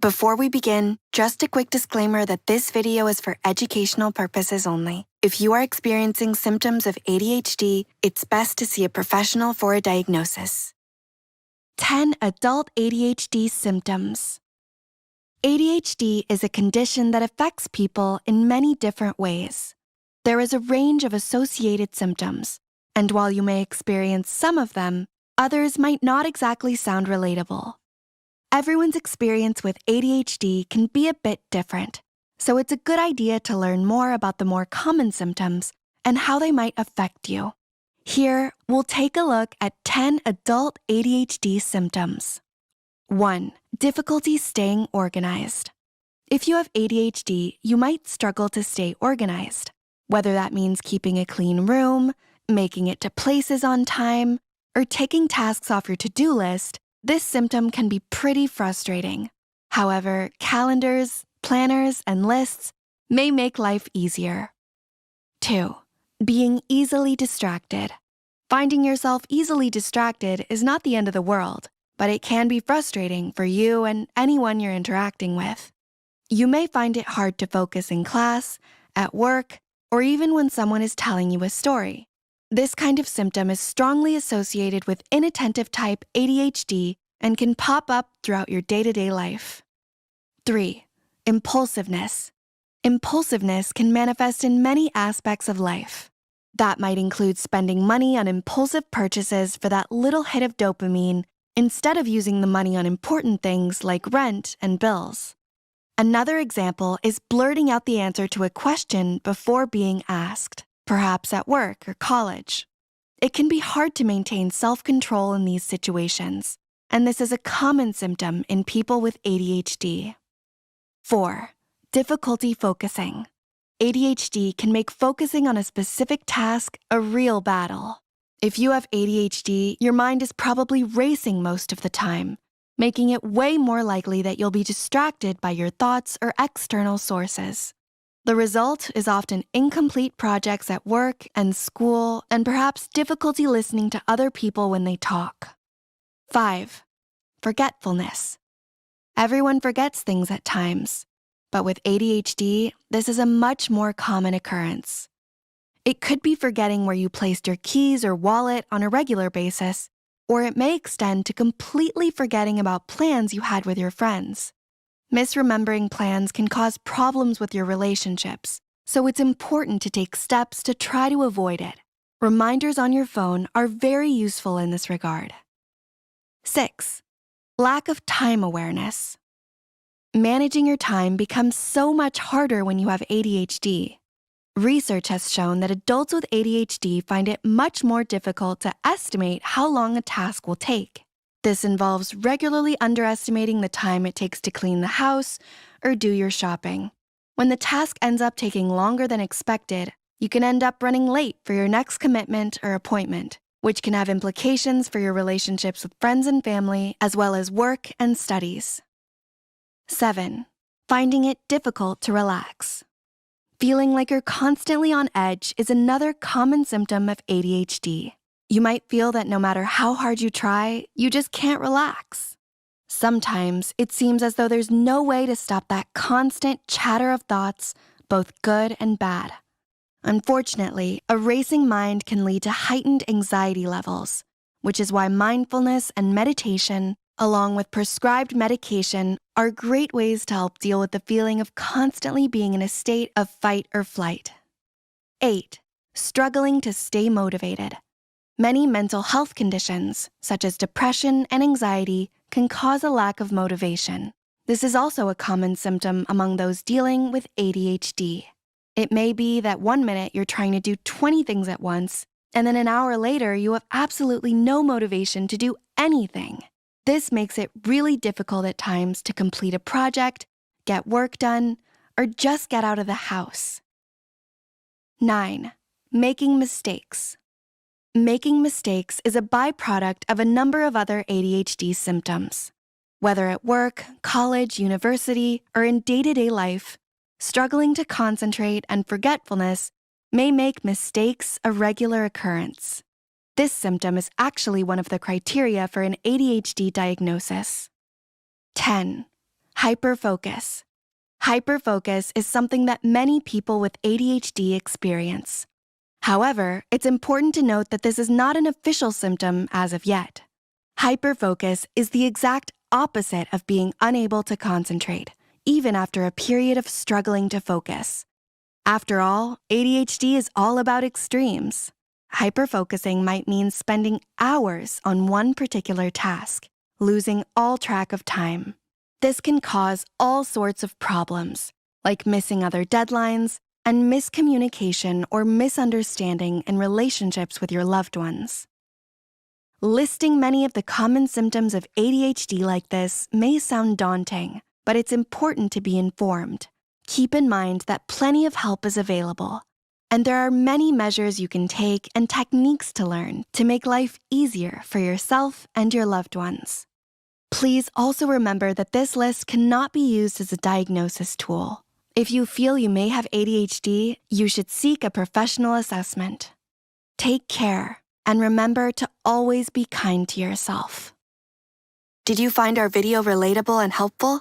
Before we begin, just a quick disclaimer that this video is for educational purposes only. If you are experiencing symptoms of ADHD, it's best to see a professional for a diagnosis. 10 adult ADHD symptoms. ADHD is a condition that affects people in many different ways. There is a range of associated symptoms, and while you may experience some of them, others might not exactly sound relatable. Everyone's experience with ADHD can be a bit different, so it's a good idea to learn more about the more common symptoms and how they might affect you. Here, we'll take a look at 10 adult ADHD symptoms. 1. Difficulty staying organized. If you have ADHD, you might struggle to stay organized, whether that means keeping a clean room, making it to places on time, or taking tasks off your to-do list. This symptom can be pretty frustrating. However, calendars, planners, and lists may make life easier. 2. Being easily distracted. Finding yourself easily distracted is not the end of the world, but it can be frustrating for you and anyone you're interacting with. You may find it hard to focus in class, at work, or even when someone is telling you a story. This kind of symptom is strongly associated with inattentive type ADHD and can pop up throughout your day-to-day life. 3. Impulsiveness. Impulsiveness can manifest in many aspects of life. That might include spending money on impulsive purchases for that little hit of dopamine instead of using the money on important things like rent and bills. Another example is blurting out the answer to a question before being asked, perhaps at work or college. It can be hard to maintain self-control in these situations, and this is a common symptom in people with ADHD. 4. Difficulty focusing. ADHD can make focusing on a specific task a real battle. If you have ADHD, your mind is probably racing most of the time, making it way more likely that you'll be distracted by your thoughts or external sources. The result is often incomplete projects at work and school, and perhaps difficulty listening to other people when they talk. 5. Forgetfulness. Everyone forgets things at times, but with ADHD, this is a much more common occurrence. It could be forgetting where you placed your keys or wallet on a regular basis, or it may extend to completely forgetting about plans you had with your friends. Misremembering plans can cause problems with your relationships, so it's important to take steps to try to avoid it. Reminders on your phone are very useful in this regard. 6. Lack of time awareness. Managing your time becomes so much harder when you have ADHD. Research has shown that adults with ADHD find it much more difficult to estimate how long a task will take. This involves regularly underestimating the time it takes to clean the house or do your shopping. When the task ends up taking longer than expected, you can end up running late for your next commitment or appointment, which can have implications for your relationships with friends and family, as well as work and studies. 7. Finding it difficult to relax. Feeling like you're constantly on edge is another common symptom of ADHD. You might feel that no matter how hard you try, you just can't relax. Sometimes it seems as though there's no way to stop that constant chatter of thoughts, both good and bad. Unfortunately, a racing mind can lead to heightened anxiety levels, which is why mindfulness and meditation, along with prescribed medication, are great ways to help deal with the feeling of constantly being in a state of fight or flight. 8. Struggling to stay motivated. Many mental health conditions, such as depression and anxiety, can cause a lack of motivation. This is also a common symptom among those dealing with ADHD. It may be that 1 minute you're trying to do 20 things at once, and then an hour later you have absolutely no motivation to do anything. This makes it really difficult at times to complete a project, get work done, or just get out of the house. 9. Making mistakes. Making mistakes is a byproduct of a number of other ADHD symptoms. Whether at work, college, university, or in day-to-day life, struggling to concentrate and forgetfulness may make mistakes a regular occurrence. This symptom is actually one of the criteria for an ADHD diagnosis. 10. Hyperfocus. Hyperfocus is something that many people with ADHD experience. However, it's important to note that this is not an official symptom as of yet. Hyperfocus is the exact opposite of being unable to concentrate, even after a period of struggling to focus. After all, ADHD is all about extremes. Hyperfocusing might mean spending hours on one particular task, losing all track of time. This can cause all sorts of problems, like missing other deadlines and miscommunication or misunderstanding in relationships with your loved ones. Listing many of the common symptoms of ADHD like this may sound daunting, but it's important to be informed. Keep in mind that plenty of help is available, and there are many measures you can take and techniques to learn to make life easier for yourself and your loved ones. Please also remember that this list cannot be used as a diagnosis tool. If you feel you may have ADHD, you should seek a professional assessment. Take care, and remember to always be kind to yourself. Did you find our video relatable and helpful?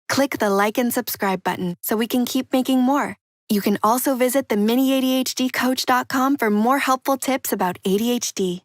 Click the like and subscribe button so we can keep making more. You can also visit the miniadhdcoach.com for more helpful tips about ADHD.